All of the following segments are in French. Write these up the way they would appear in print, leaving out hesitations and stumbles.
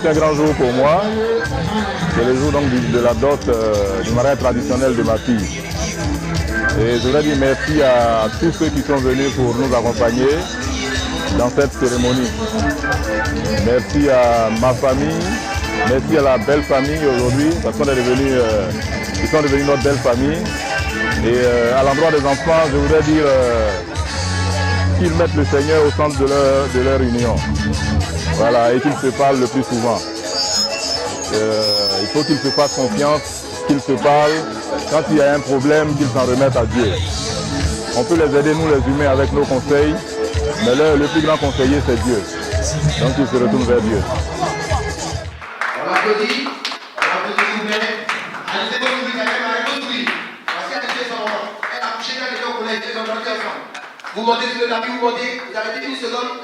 C'est un grand jour pour moi. C'est le jour donc de la dot du mariage traditionnel de ma fille. Et je voudrais dire merci à tous ceux qui sont venus pour nous accompagner dans cette cérémonie. Merci à ma famille, merci à la belle famille aujourd'hui, parce qu'on est devenus, ils sont devenus notre belle famille. Et à l'endroit des enfants, je voudrais dire qu'ils mettent le Seigneur au centre de leur union. Voilà, et qu'ils se parlent le plus souvent. Il faut qu'ils se fassent confiance, qu'ils se parlent. Quand il y a un problème, qu'ils s'en remettent à Dieu. On peut les aider, nous les humains, avec nos conseils, mais le plus grand conseiller, c'est Dieu. Donc ils se retournent vers Dieu. On applaudit, s'il vous plaît. Allez, c'est bon, vous dites, parce qu'elle a fait son moment. Elle a couché quand elle était au collège, ils ont chanté ensemble. Vous montez sur le tapis, vous montez, vous arrêtez une seconde,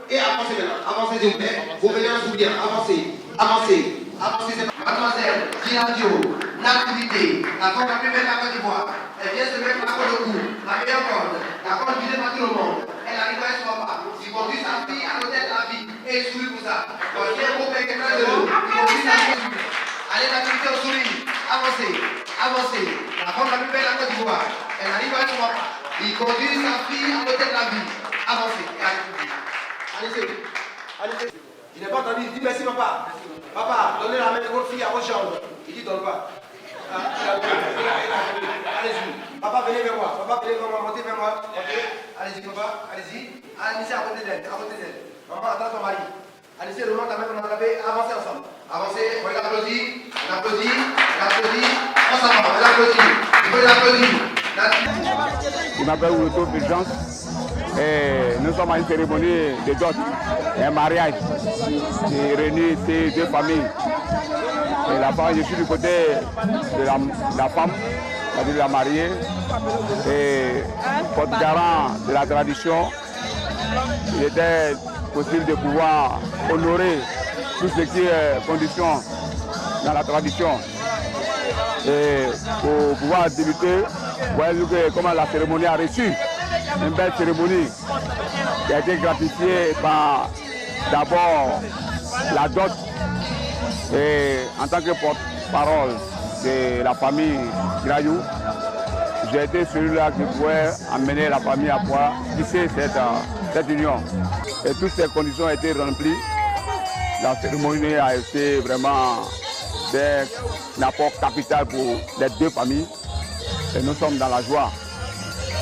et avancez maintenant. Avancez, s'il vous plaît. Vous venez en soutien, avancez, avancez. Avancez, mademoiselle, Giradio, l'activité, la corde la plus belle de la Côte d'Ivoire. Elle vient se mettre la corde au cou, la meilleure corde, la corde visée par tout le monde. Elle arrive à son papa. Il conduit sa fille à l'hôtel de la vie et il sourit pour ça. Quand il y a un beau père qui est très heureux, il conduit sa fille. Allez, l'activité au sourire, avancez, avancez. La corde la plus belle de la Côte d'Ivoire. Elle arrive à son papa. Il conduit sa fille à l'hôtel de la vie. Avancez et allez. Allez-y. Allez-y. Je n'ai pas entendu, il dit merci papa. Papa, donnez la main de votre fille à votre chambre. Il dit donne pas. Allez-y. Papa, venez vers moi. Papa, venez vers moi. Montez vers moi. Allez-y, papa. Allez-y. Allez-y à côté d'elle. Maman, attends ton mari. Allez-y, remonte ta main pour m'attraper. Avancez ensemble. Avancez. On l'applaudit. On applaudit. On s'en va. On l'applaudit. Il faut l'applaudir. Je m'appelle Ouloto Fulgence et nous sommes à une cérémonie de dot, un mariage qui réunit ces deux familles. Et la femme, je suis du côté de la femme, c'est-à-dire de la mariée, et porte-garant de la tradition. Il était possible de pouvoir honorer tout ce qui est condition dans la tradition. Et pour pouvoir débuter, voyez comment la cérémonie a reçu une belle cérémonie qui a été gratifiée par d'abord la dot et en tant que porte-parole de la famille Grayou, j'ai été celui-là qui pouvait amener la famille à pouvoir tisser cette union. Et toutes ces conditions ont été remplies. La cérémonie a été vraiment d'un apport capital pour les deux familles. Et nous sommes dans la joie.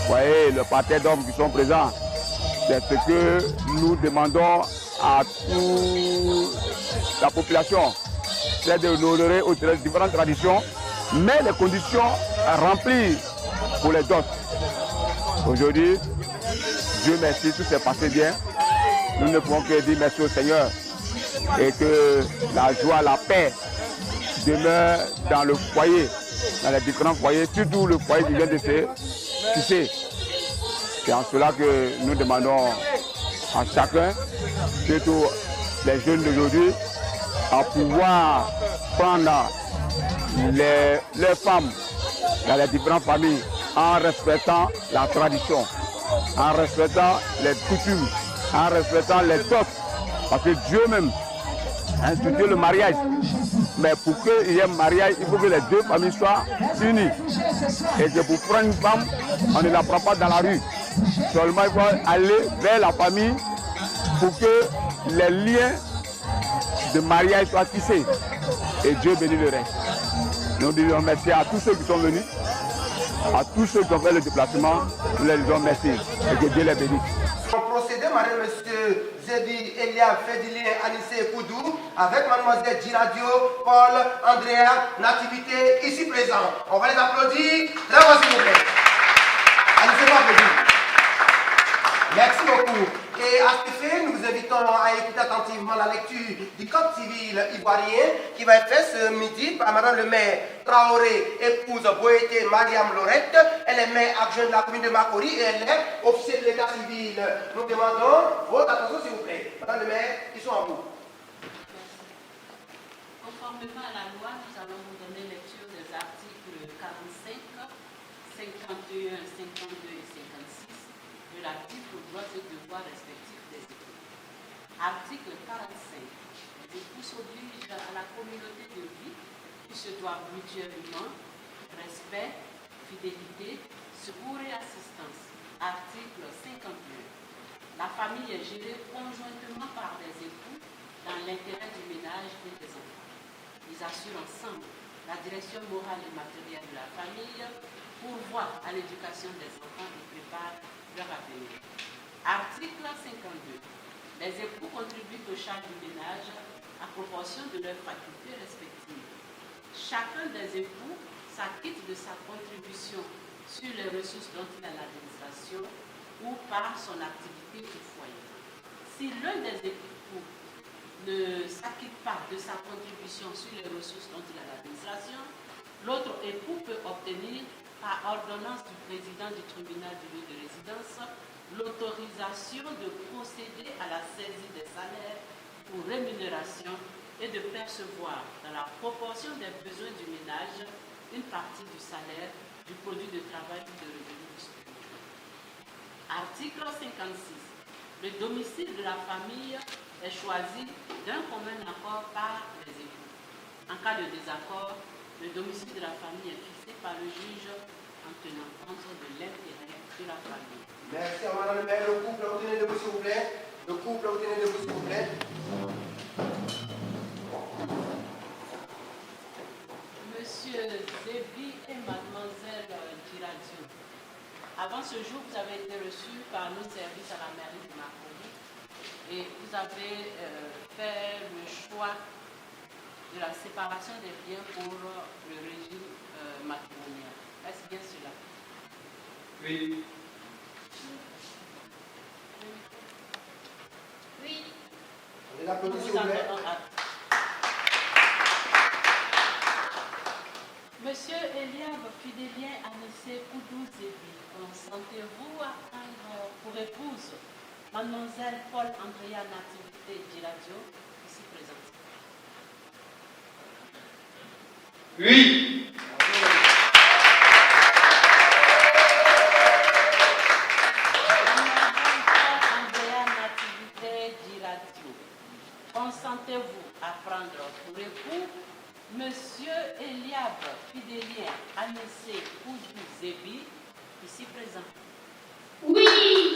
Vous voyez, le parterre d'hommes qui sont présents, c'est ce que nous demandons à toute la population. C'est de honorer aux différentes traditions, mais les conditions remplies pour les autres. Aujourd'hui, Dieu merci, tout s'est passé bien. Nous ne pouvons que dire merci au Seigneur et que la joie, la paix demeure dans le foyer, dans les différents foyers, surtout le foyer qui vient de se tisser. C'est en cela que nous demandons à chacun, surtout les jeunes d'aujourd'hui, à pouvoir prendre les femmes dans les différentes familles en respectant la tradition, en respectant les coutumes, en respectant les autres. Parce que Dieu même a institué le mariage. Mais pour qu'il y ait un mariage, il faut que les deux familles soient unies. Et que pour prendre une femme, on ne la prend pas dans la rue. Seulement, il faut aller vers la famille pour que les liens de mariage soient tissés. Et Dieu bénit le reste. Nous disons merci à tous ceux qui sont venus, à tous ceux qui ont fait le déplacement. Nous leur disons merci et que Dieu les bénisse. Procédé, madame, monsieur Zébi, Elia, Fédilien, Anissé, Koudou, avec mademoiselle Giradio, Paul, Andrea, Nativité, ici présents. On va les applaudir. Très bien, s'il vous plaît. Anissez, vous applaudir. Merci beaucoup. Et à ce fait, nous vous invitons à écouter attentivement la lecture du code civil ivoirien qui va être fait ce midi par madame le maire Traoré, épouse Boété Mariam Lorette. Elle est maire adjointe de la commune de Makori et elle est officier de l'état civil. Nous demandons votre attention s'il vous plaît. Madame le maire, ils sont en vous. Conformément à la loi, nous allons vous donner lecture des articles 45, 51, 52 et 56 relatifs aux droits et devoirs respectifs des époux. Article 45. Les la communauté de vie qui se doivent mutuellement respect, fidélité, secours et assistance. Article 51. La famille est gérée conjointement par des époux dans l'intérêt du ménage et des enfants. Ils assurent ensemble la direction morale et matérielle de la famille, pourvoient à l'éducation des enfants et préparent leur avenir. Article 52. Les époux contribuent aux charges du ménage à proportion de leurs facultés respectives. Chacun des époux s'acquitte de sa contribution sur les ressources dont il a l'administration ou par son activité au foyer. Si l'un des époux ne s'acquitte pas de sa contribution sur les ressources dont il a l'administration, l'autre époux peut obtenir par ordonnance du président du tribunal du lieu de résidence l'autorisation de procéder à la saisie des salaires ou rémunération et de percevoir dans la proportion des besoins du ménage une partie du salaire, du produit de travail ou de revenus disponibles. Article 56. Le domicile de la famille est choisi d'un commun accord par les époux. En cas de désaccord, le domicile de la famille est fixé par le juge en tenant compte de l'intérêt de la famille. Merci à Madame le maire. Le couple, obtenez debout s'il vous plaît. Le couple, obtenez debout s'il vous plaît. Monsieur Zébi et Mademoiselle Giradio, avant ce jour, vous avez été reçus par nos services à la mairie de Marcory et vous avez fait le choix de la séparation des biens pour le régime matrimonial. Est-ce bien cela? Oui. Oui. On applaudit s'il vous plaît. Monsieur Eliab Fidélien Anissé Koudou Zébi, consentez-vous à prendre pour épouse Mademoiselle Paul Andrea Nativité Giradio, ici présente? Oui. Mademoiselle Paul Andrea Nativité Giradio, consentez-vous à prendre pour époux Monsieur Eliab Fidélien Anissé Koudou Zébi, ici présent? Oui.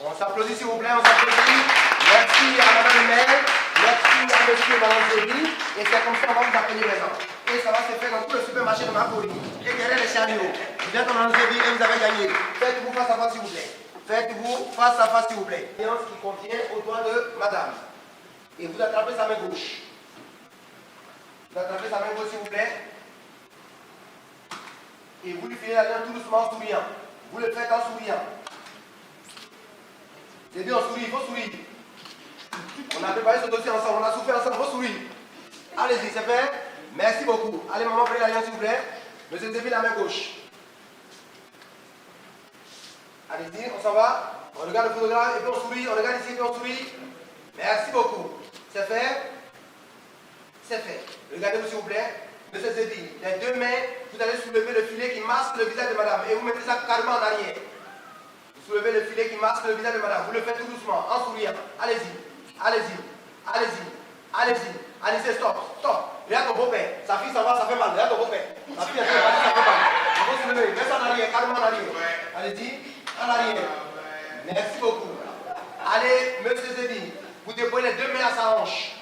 On s'applaudit s'il vous plaît, on s'applaudit. Merci à Madame le maire, merci à Monsieur et Madame Zébi. Et c'est comme ça qu'on va vous appeler maintenant. Et ça va se faire dans tout le supermarché de Marcory. Et derrière les chariots. Vous êtes en Madame Zébi et vous avez gagné. Faites-vous face à face s'il vous plaît. Faites-vous face à face s'il vous plaît. Séance qui contient au doigt de Madame. Et vous attrapez sa main gauche. Vous attrapez sa main gauche s'il vous plaît. Et vous lui filez la main tout doucement en souriant. Vous le faites en souriant. C'est bien, on sourit, il faut sourire. On a préparé ce dossier ensemble, on a souffert ensemble, il faut sourire. Allez-y, c'est fait. Merci beaucoup. Allez, maman, prenez l'alliance s'il vous plaît. Monsieur Zébi, la main gauche. Allez-y, on s'en va. On regarde le photographe et puis on sourit. On regarde ici et puis on sourit. Merci beaucoup. C'est fait. C'est fait. Regardez-vous s'il vous plaît. Monsieur Zébi, les deux mains, vous allez soulever le filet qui masque le visage de madame et vous mettez ça carrément en arrière. Vous soulevez le filet qui masque le visage de madame. Vous le faites tout doucement, en souriant. Allez-y, allez-y, allez-y, allez-y. Allez-y, stop, stop. Regarde ton beau-père. Sa fille s'en va, ça fait mal. Regarde ton beau-père. Sa fille, elle fait mal, ça fait mal. Il faut soulever. Mets ça en arrière, carrément en arrière. Allez-y, en arrière. Merci beaucoup. Allez, monsieur Zébi, vous déposez les deux mains à sa hanche.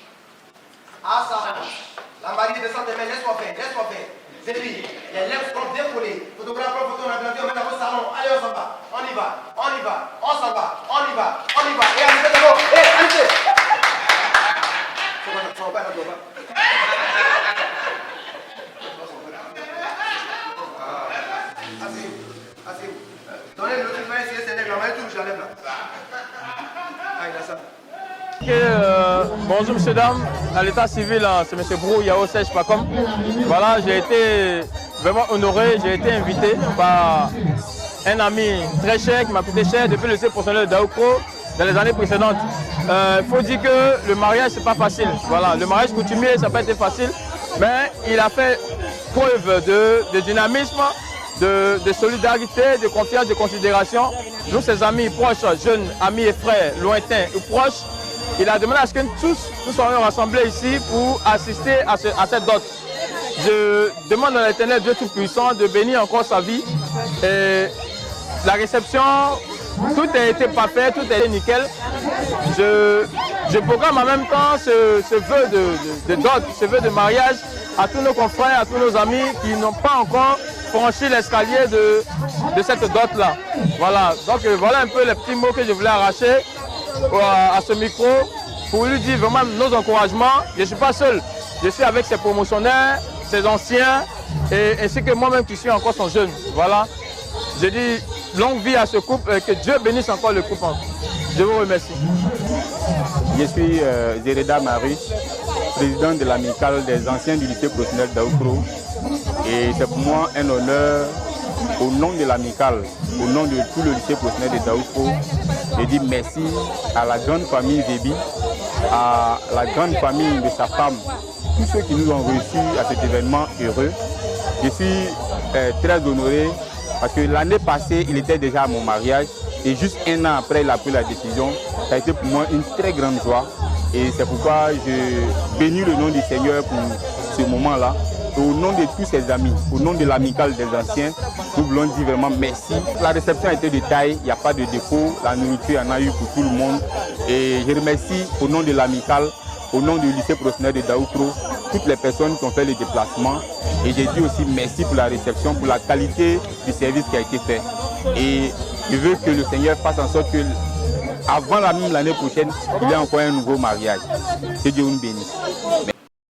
À sa hanche. La mariée descend tes mains, laisse-moi faire, laisse-moi faire. Zébi, les lèvres sont bien collées. Photographe, prends photo, on a bien dit, on met dans votre salon. Allez, on s'en va, on y va, on y va, on s'en va, on y va, on y va. Et allez, d'abord, allez. Ça va pas, là, ça va pas. Asseyez-vous. Donnez le truc, essayer de s'enlève, la main touche, j'enlève là. Ah, il a ça. Bonjour messieurs, dames, à l'état civil, c'est M. Brou Yao Sèche Pacom. Voilà, j'ai été vraiment honoré, j'ai été invité par un ami très cher qui m'a coûté cher depuis le lycée professionnel de Daoukro dans les années précédentes. Il faut dire que le mariage c'est pas facile. Voilà, le mariage coutumier ça n'a pas été facile, mais il a fait preuve de dynamisme, de solidarité, de confiance, de considération. Nous, ses amis proches, jeunes, amis et frères, lointains ou proches, il a demandé à ce que tous nous soyons rassemblés ici pour assister à cette dot. Je demande à l'Éternel Dieu Tout-Puissant de bénir encore sa vie. Et la réception, tout a été parfait, tout a été nickel. Je programme en même temps ce vœu de dot, ce vœu de mariage à tous nos confrères, à tous nos amis qui n'ont pas encore franchi l'escalier de cette dot-là. Voilà, donc voilà un peu les petits mots que je voulais arracher à ce micro pour lui dire vraiment nos encouragements. Je ne suis pas seul, je suis avec ses promotionnaires, ses anciens, ainsi que moi-même qui suis encore son jeune. Voilà, je dis longue vie à ce couple et que Dieu bénisse encore le couple. Je vous remercie. Je suis Zereda Marie, président de l'amicale des anciens du lycée professionnel d'Aoukro. Et c'est pour moi un honneur, au nom de l'amicale, au nom de tout le lycée professionnel de Daoukro, de dire merci à la grande famille Zébi, à la grande famille de sa femme, tous ceux qui nous ont reçus à cet événement heureux. Je suis très honoré parce que l'année passée, il était déjà à mon mariage et juste un an après, il a pris la décision. Ça a été pour moi une très grande joie et c'est pourquoi je bénis le nom du Seigneur pour ce moment-là. Au nom de tous ses amis, au nom de l'amicale des anciens, nous voulons dire vraiment merci. La réception a été de taille, il n'y a pas de défaut, la nourriture en a eu pour tout le monde. Et je remercie au nom de l'amicale, au nom du lycée professionnel de Daoukro, toutes les personnes qui ont fait le déplacement. Et j'ai dit aussi merci pour la réception, pour la qualité du service qui a été fait. Et je veux que le Seigneur fasse en sorte que, avant l'année prochaine, il y ait encore un nouveau mariage. Que Dieu nous bénisse.